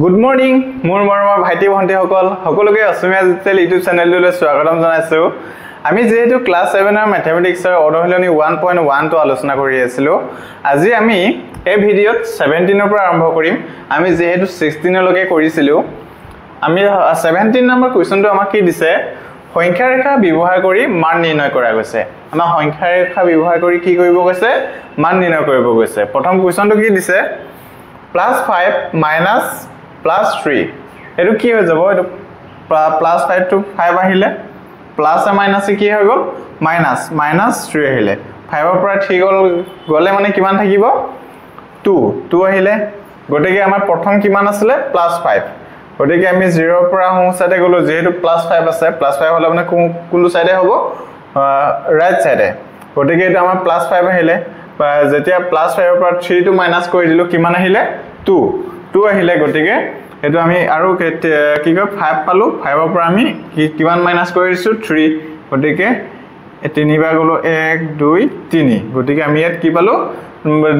Good morning, মোৰ মৰমৰ ভাইটি ভণ্টি সকলোকে অসমীয়া ডিজিটেল ইউটিউব চেনেললৈ স্বাগতম জনাইছো। আমি যেহেতু ক্লাস 7 ৰ ম্যাথমেটিক্সৰ অৰ্ধহলনি 1.1 টো আলোচনা কৰি আছিলো। আজি আমি এই ভিডিঅ'ত 17 ৰ পৰা আৰম্ভ কৰিম। আমি যেহেতু 16 লৈকে কৰিছিলো। আমি 17 নম্বৰ কোৱেশ্চনটো আমাক কি দিছে? সংখ্যা ৰেখা ব্যৱহাৰ কৰি মান নিৰ্ণয় কৰা গৈছে। আমাৰ সংখ্যা ৰেখা ব্যৱহাৰ কৰি কি কৰিব গৈছে? মান নিৰ্ণয় কৰিব গৈছে। প্ৰথম কোৱেশ্চনটো কি দিছে? +5 +3 এটো কি হৈ যাব? এটো +5 to 5 আহিলে প্লাস এ মাইনাস কি হৈ গল? -3 আহিলে 5 ৰ পৰা 3 গলে মানে কিমান থাকিব? 2 আহিলে। গটিকে আমাৰ প্ৰথম কিমান আছিল? +5। গটিকে আমি 0 ৰ পৰা হোম সাইডে গলো, যেহেতু +5 আছে, +5 হলে মানে কোনটো সাইডে হ'ব? ৰাইট সাইডে। গটিকে এটা আমাৰ +5 আহিলে। যেতিয়া +5 ৰ পৰা 3 টো মাইনাস কৰি দিলো, কিমান আহিলে? 2 আহিলে। গটিকে এটো আমি আৰু কি কয় 5 পালো। 5 ৰ পৰা আমি কিমান মাইনাস কৰি দিছো? 3। গটিকে 3 বাৰ গলো 1 2 3। গটিকে আমি ইয়াত কি পালো?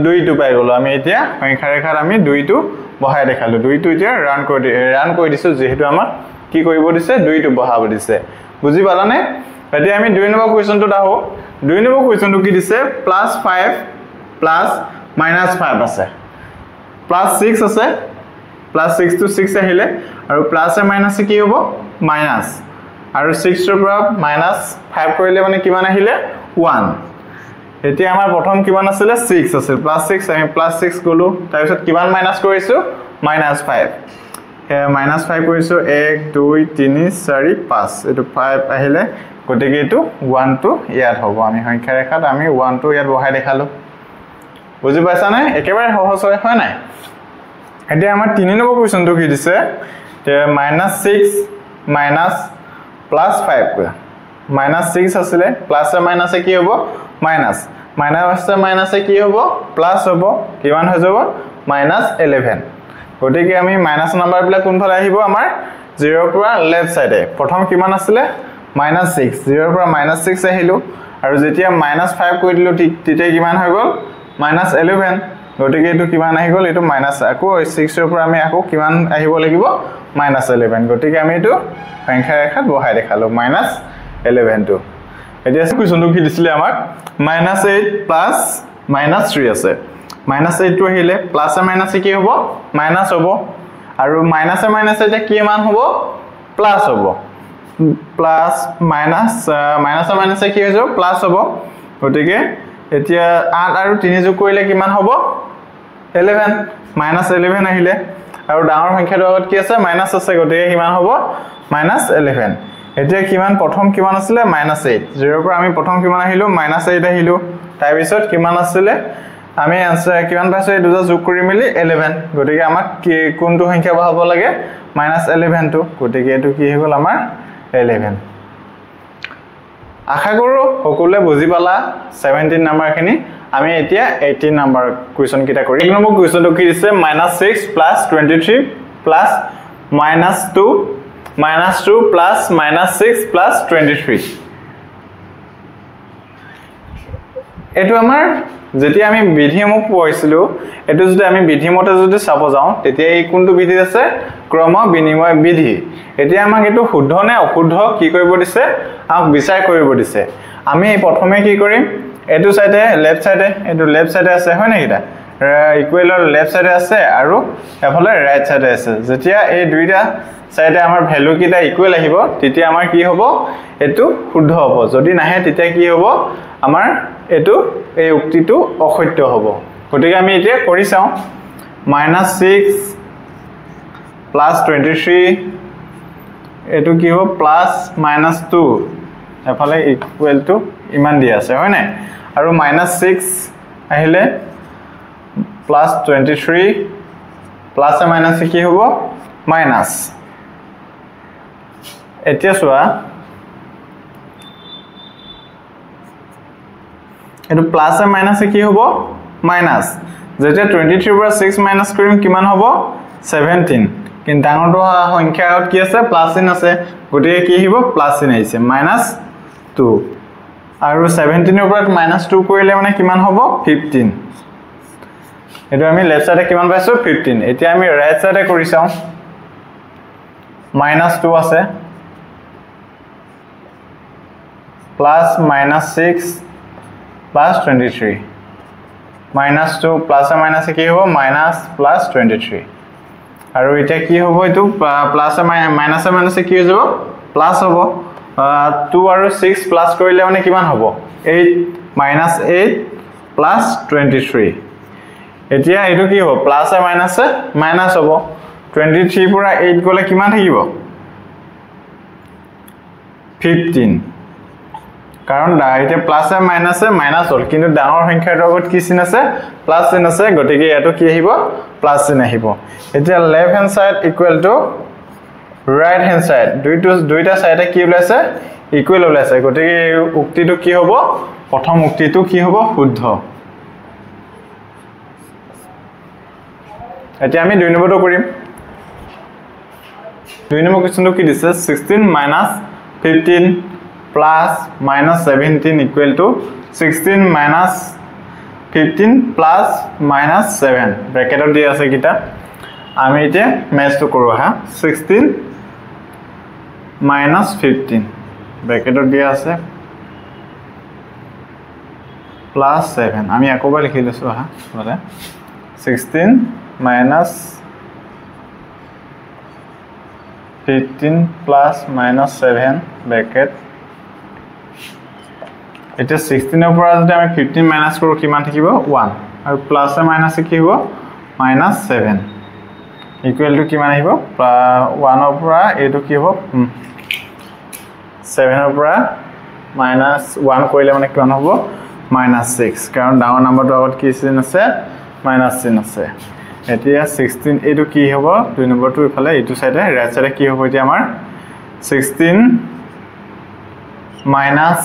2 পাই গলো। আমি এতিয়া সংখ্যা ৰেখাত আমি 2 বহাই দেখালো। 2 এতিয়া ৰান কৰি দিছো, যেহেতু আমাক কি কৰিব দিছে? 2 বহাব দিছে। বুজি পালানে? এতিয়া আমি 2 নম্বৰ কোৱেশ্চনটোত আহো। 2 নম্বৰ কোৱেশ্চনটো কি দিছে? +5 +-5 আছে। +6 আছে। +6 to 6 আহিলে আৰু প্লাস এ মাইনাস কি হ'ব? মাইনাস। আৰু 6 ৰ পৰা -5 কৰিলে মানে কিমান আহিলে? 1। এতিয়া আমাৰ প্ৰথম কিমান আছিল? 6 আছিল। +6 আমি +6 গলো। তাৰ পিছত কিমান মাইনাস কৰিছো? -5। -5 কৰিছো 1 2 3 4 5। এটো 5 আহিলে। গটিকে এটো 1 টো ইয়াত হ'ব। আমি সংখ্যা ৰেখাত আমি 1 টো ইয়াত বহাই দেখালো। বুজি পাইছানে? একেবাৰে সহজ হয় নাই? এতিয়া আমাৰ 3 নম্বৰ কোৱেশ্চনটো কি দিছে? -6 +5 -6 আছিল, প্লাস এ মাইনাস কি হ'ব? মাইনাস। মাইনাস কি হ'ব? প্লাস হ'ব। কিমান হৈ যাব? -11। গটিকে আমি মাইনাস নাম্বাৰ বিলাক কোনফালে আহিব? আমাৰ 0 ৰ পৰা লেফট সাইডে। প্ৰথম কিমান আছিল? -6। 0 ৰ পৰা -6 আহিলো আৰু যেতিয়া -5 কৰি দিলো, তেতিয়া কিমান হৈ গল? -11। গটিকে এটো কিমান আহি গল? এটো মাইনাস। আকৌ 6 ৰ পৰা আমি আকৌ কিমান আহিব লাগিব? -11। গটিকে আমি এটো সংখ্যা ৰেখাত বহাই দেখালো -11 টো। এতিয়া কোৱেশ্চনটো কি দিছিলে আমাক? -8 + -3 আছে। -8 টো আহিলে প্লাস এ মাইনাস কি হ'ব? মাইনাস হ'ব। আৰু মাইনাস এ মাইনাস এটা কি মান হ'ব? প্লাস হ'ব। প্লাস মাইনাস এ মাইনাস কি হৈ যাব? প্লাস হ'ব। গটিকে এতিয়া 8 আৰু 3 যোগ কৰিলে কিমান হ'ব? 11 -11 আহিলে। আৰু ডাঙৰ সংখ্যাটোৰ আগত কি আছে? মাইনাস আছে। গটিকে কিমান হ'ব? -11। এতিয়া কিমান প্ৰথম কিমান আছিল? -8। 0 ৰ পৰা আমি প্ৰথম কিমান আহিলো? -8 আহিলো। তাৰ পিছত কিমান আছিল? আমি আনসাৰ কিমান পাইছো? এই দুটা যোগ কৰি মিলি 11। গটিকে আমাক কোনটো সংখ্যা বহাব লাগে? -11 টো। গটিকে এটো কি হৈ গল আমাৰ? 11। আশা কৰো সকলোৱে বুজি পালা 17 নম্বৰ খিনি। আমি এতিয়া 18 নম্বৰ কোৱেশ্চন কিটা কৰি। 1 নম্বৰ কোৱেশ্চনটো কি দিছে? -6 + 23 + -2 + -6 + 23। এটো আমাৰ যেতিয়া আমি বিধিসমূহ পঢ়িছিলো, এটো যদি আমি বিধিমতে যদি চাব যাও, তেতিয়া এই কোনটো বিধি আছে? ক্ৰম বিনিময় বিধি। এতিয়া আমাক এটো শুদ্ধ নে অশুদ্ধ কি কৰিব দিছে? আমাক বিচাৰ কৰিব দিছে। আমি প্ৰথমে কি কৰিম? এটো সাইডে লেফট সাইডে, এটো লেফট সাইডে আছে, হয় নাই এটা? ইকুৱেলৰ লেফট সাইডে আছে আৰু এফালে ৰাইট সাইডে আছে। যেতিয়া এই দুইটা সাইডে আমাৰ ভ্যালু কিটা ইকুৱেল আহিব, তেতিয়া আমাৰ কি হ'ব? এটো শুদ্ধ হ'ব। যদি নাহে তেতিয়া কি হ'ব? আমাৰ এটো এই উক্তিটো অসত্য হ'ব। গতিকে আমি এতিয়া কৰি চাও। -6 + 23 এটো কি হ'ব? +-2 এফালে ইকুৱেল টু ইমান দিয়া আছে, হয় নাই? আৰু -6 আহিলে +23 প্লাস এ মাইনাস কি হ'ব? মাইনাস। এতিয়া চোৱা, এটো প্লাস এ মাইনাস কি হ'ব? মাইনাস। যেতিয়া 23 পৰা 6 মাইনাস কৰিম কিমান হ'ব? 17। কিন্তু ডাঙৰটো সংখ্যাত কি আছে? প্লাস চিন আছে। গটিকে কি আহিব? প্লাস চিন আহিছে। -2 আৰু 17 ৰ পৰা -2 কৰিলে মানে কিমান হ'ব? 15। এটো আমি লেফট সাইডে কিমান পাইছো 15 এতিয়া আমি রাইট সাইডে কৰি চাও -2 আছে plus -6 plus 23 -2 plus or minus কি হ'ব minus plus 23 আৰু এটা কি হ'ব এটো plus or minus কি হৈ যাব plus হ'ব 2 আৰু 6 plus কৰিলে মানে কিমান হ'ব 8 -8 plus 23 এতিয়া এটো কি হ'ব plus or minus হ'ব 23 পৰা 8 গলে কিমান থাকিব 15 কাৰণ ডাইৰেক্ট প্লাস এ মাইনাস হল কিন্তু ডাঙৰ সংখ্যাৰ লগত কি চিন আছে প্লাস চিন আছে গতিকে এটো কি আহিব প্লাস চিন আহিব এতিয়া left hand side equal to right hand side দুইটা সাইডে কি ওলাইছে ইকুয়াল ওলাইছে গতিকে উক্তিটো কি হ'ব প্ৰথম উক্তিটো কি হ'ব শুদ্ধ এতিয়া আমি 2 নম্বৰটো কৰিম 2 নম্বৰ কোৱেশ্চনটো কি দিছে 16 minus 15 plus minus 17 equal to 16 minus 15 plus minus 7 bracket of dia ase kita ami ite match to koru ha 16 minus 15 bracket of dia ase plus 7 ami akobar likhi lesu ha bole 16 minus 15 plus minus 7 bracket এটা 16 এর পৰা যদি আমি 15 minus কৰো কিমান থাকিব 1 আৰু plus এ minus কি হ'ব -7 ইকুয়াল টু কিমান আহিব 1 এর পৰা এটো কি হ'ব 7 এৰ পৰা -1 কৰিলে মানে কিমান হ'ব -6 কাৰণ ডাঙৰ নম্বৰটো আগত কি চিন আছে মাইনাস চিন আছে এতিয়া 16 এটো কি হ'ব 2 নম্বৰটো ইফালে এটো সাইডে ৰাইট সাইডে কি হ'ব এতিয়া আমাৰ 16 মাইনাস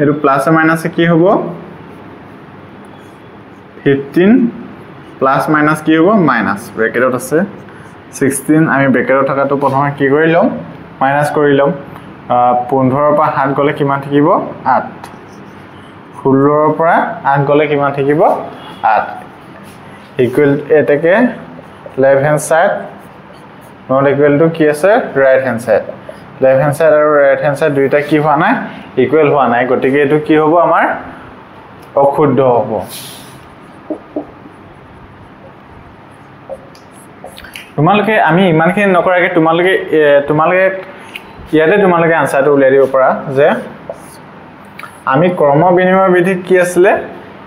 এটো প্লাস আর মাইনাস কি হ'ব 15 প্লাস মাইনাস কি হ'ব মাইনাস ব্র্যাকেটত আছে 16 আমি ব্র্যাকেটত থাকাটো প্ৰথমে কি কৰি লম মাইনাস কৰি লম 15 ৰ পৰা 7 গলে কিমান থাকিব 8 16 ৰ পৰা 8 গলে কিমান থাকিব 8 ইকুয়াল এটাকে left hand side not equal to কি আছে right hand side left hand side আৰু ৰাইট হ্যান্ড সাইড দুইটা কি হোৱা নাই ইকুয়াল হোৱা নাই গতিকে এটো কি হ'ব আমাৰ অশুদ্ধ হ'ব তোমালোকে আমি ইমানখিনি নকৰাকে তোমালোকে ইয়াতে তোমালোকে আনসাৰটো উলিয়াই দিব পাৰা যে আমি কৰ্ম বিনিময় বিধি কি আছিল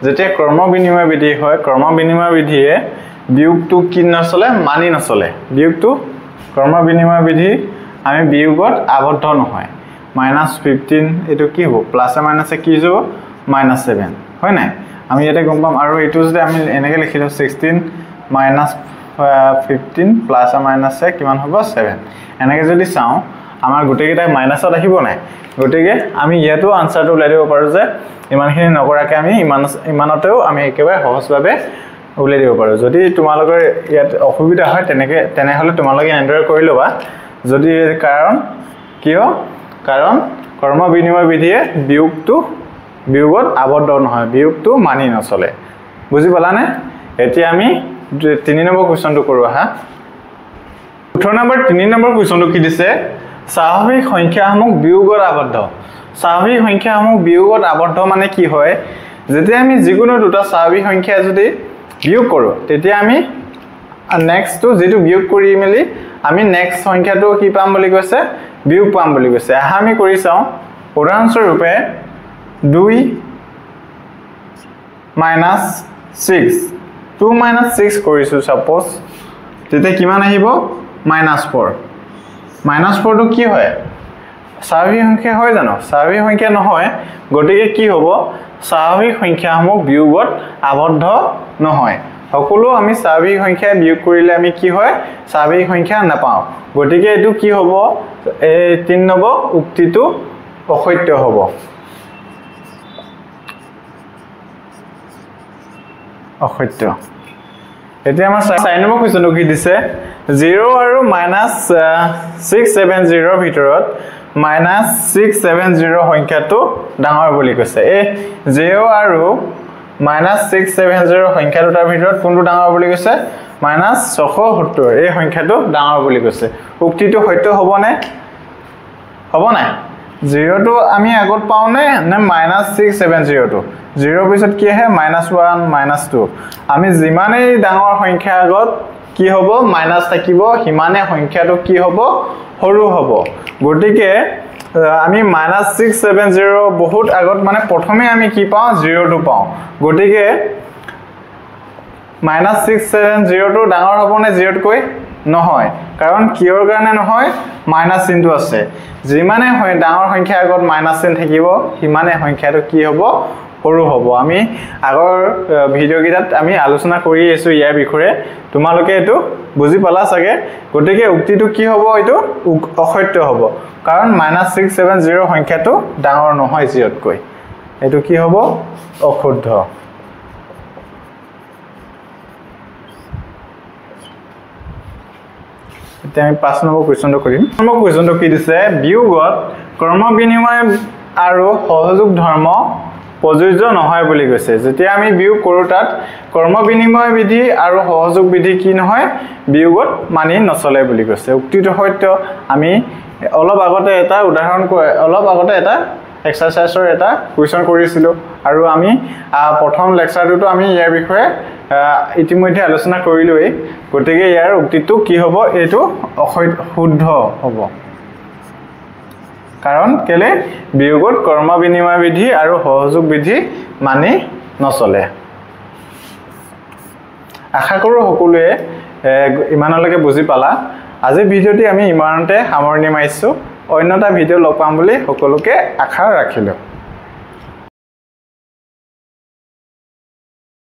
যেতিয়া কৰ্ম বিনিময় বিধি হয় কৰ্ম বিনিময় বিধিয়ে বিয়োগটো কি নচলে মানি নচলে বিয়োগটো কৰ্ম বিনিময় বিধি আমি বিয়োগত আবদ্ধ নহয় -15 এটো কি হ'ব প্লাস এ মাইনাসে কি যাব -7 হয় নাই আমি ইয়াতে গম পাম আৰু এটো যদি আমি এনেকে লিখিলো 16 -15 প্লাস এ মাইনাসে কিমান হ'ব 7 এনেকে যদি চাও আমাৰ গুটেকেটা মাইনাসত আহিব নাই গটিকে আমি ইয়াতো আনসাৰটো উলাই দিব পাৰো যে ইমানখিনি নকৰাকে আমি ইমানতেও আমি একেবাৰে সহজভাৱে উলাই দিব পাৰো যদি তোমালোকৰ ইয়াত অসুবিধা হয় তেনেহলে তোমালোকে এন্ডাৰ কৰি লবা যদি কাৰণ কৰ্ম বিনিময় বিধিয়ে বিয়োগত আবদ্ধ নহয় বিয়োগটো মানি নচলে বুজি পালানে এতিয়া আমি 3 নম্বৰ কোৱেশ্চনটো কৰো হা 18 নম্বৰ 3 নম্বৰ কোৱেশ্চনটো কি দিছে স্বাভাৱিক সংখ্যাসমূহ বিয়োগত আবদ্ধ স্বাভাৱিক সংখ্যাসমূহ বিয়োগত আবদ্ধ মানে কি হয় যেতিয়া আমি যিকোনো দুটা স্বাভাৱিক সংখ্যা যদি বিয়োগ কৰো তেতিয়া আমি নেক্সট টু যেটো বিয়োগ কৰি মেলি আমি নেক্সট সংখ্যাটো কি পাম বুলি কৈছে বিয়োগ পাম বুলি কৈছে আমি কৰি চাও উদাহৰণস্বৰূপে 2 - 6 2 - 6 কৰিছো সাপোজ তেতিয়া কিমান আহিব -4 -4 টো কি হয় স্বাভাৱিক সংখ্যা হয় জানো স্বাভাৱিক সংখ্যা নহয় গটিকে কি হ'ব স্বাভাৱিক সংখ্যাসমূহ বিয়োগত আবদ্ধ নহয় সকলো আমি স্বাভাৱিক সংখ্যা বিয়োগ কৰিলে আমি কি হয় স্বাভাৱিক সংখ্যা নাপাও গটিকে এটো কি হ'ব এই 3 নম্বৰ উক্তিটো অসত্য হ'ব অসত্য এতিয়া আমাৰ 4 নম্বৰ কোৱেশ্চনটো কি দিছে 0 আৰু -670 ৰ ভিতৰত -670 সংখ্যাটো ডাঙৰ বুলি কৈছে এই 0 আৰু -670 সংখ্যা দুটাৰ ভিতৰত কোনটো ডাঙৰ বুলি কৈছে -670 এই সংখ্যাটো ডাঙৰ বুলি কৈছে উক্তিটো সত্য হ'বনে হ'ব নাই 0 টো আমি আগত পাও নে -670 টো 0 পিছত কি আহে -1 -2 আমি যিমানেই ডাঙৰ সংখ্যা আগত কি হ'ব মাইনাস থাকিব হিমানে সংখ্যাটো কি হ'ব সৰু হ'ব গতিকে আমি -670 বহুত আগত মানে প্ৰথমে আমি কি পাও 0 টো পাও গতিকে -670 টো ডাঙৰ হ'ব নে 0 তকৈ নহয় কাৰণ কিয়ৰ কাৰণে নহয় মাইনাস চিহ্নটো আছে যিমানে ডাঙৰ সংখ্যা আগত মাইনাস চিহ্ন থাকিব হিমানে সংখ্যাটো কি হ'ব সৰু হ'ব আমি আগৰ ভিডিও গিটাত আমি আলোচনা কৰি আছো ইয়াৰ বিষয়ে তোমালোকে এটো বুজি পালা চাগে গতিকে উক্তিটো কি হ'ব এটো অসত্য হ'ব কাৰণ -670 সংখ্যাটো ডাঙৰ নহয় 0 তকৈ এটো কি হ'ব অশুদ্ধ আমি 5 নম্বৰ কোৱেশ্চনটো কৰিম নম্বৰ কোৱেশ্চনটো কি দিছে বিয়োগত কৰ্ম বিনিময় আৰু সহযোগ ধৰ্ম প্ৰযোজ্য নহয় বুলি কৈছে যেতিয়া আমি বিয়োগ কৰো তাত কৰ্ম বিনিময় বিধি আৰু সহযোগ বিধি কি নহয় বিয়োগত মানি নচলে বুলি কৈছে উক্তিটো সত্য আমি অলপ আগতে এটা উদাহৰণ অলপ আগতে এটা এক্সাৰসাইজৰ এটা কোৱেশ্চন কৰিছিলো আৰু আমি প্ৰথম লেকচাৰটো আমি ইয়াৰ বিষয়ে ইতিমধ্যে আলোচনা কৰিলোই গতিকে ইয়াৰ উক্তিটো কি হ'ব এটো শুদ্ধ হ'ব কাৰণ কেলে বিয়োগত কৰ্ম বিনিময় বিধি আৰু সহযোগ বিধি মানি নচলে আশা কৰো সকলোৱে ইমানলৈকে বুজি পালা আজি ভিডিওটি আমি ইমানতে সামৰণি মাৰিছো অন্যটা ভিডিও লগ পাম বুলি সকলোকে আশা ৰাখিলো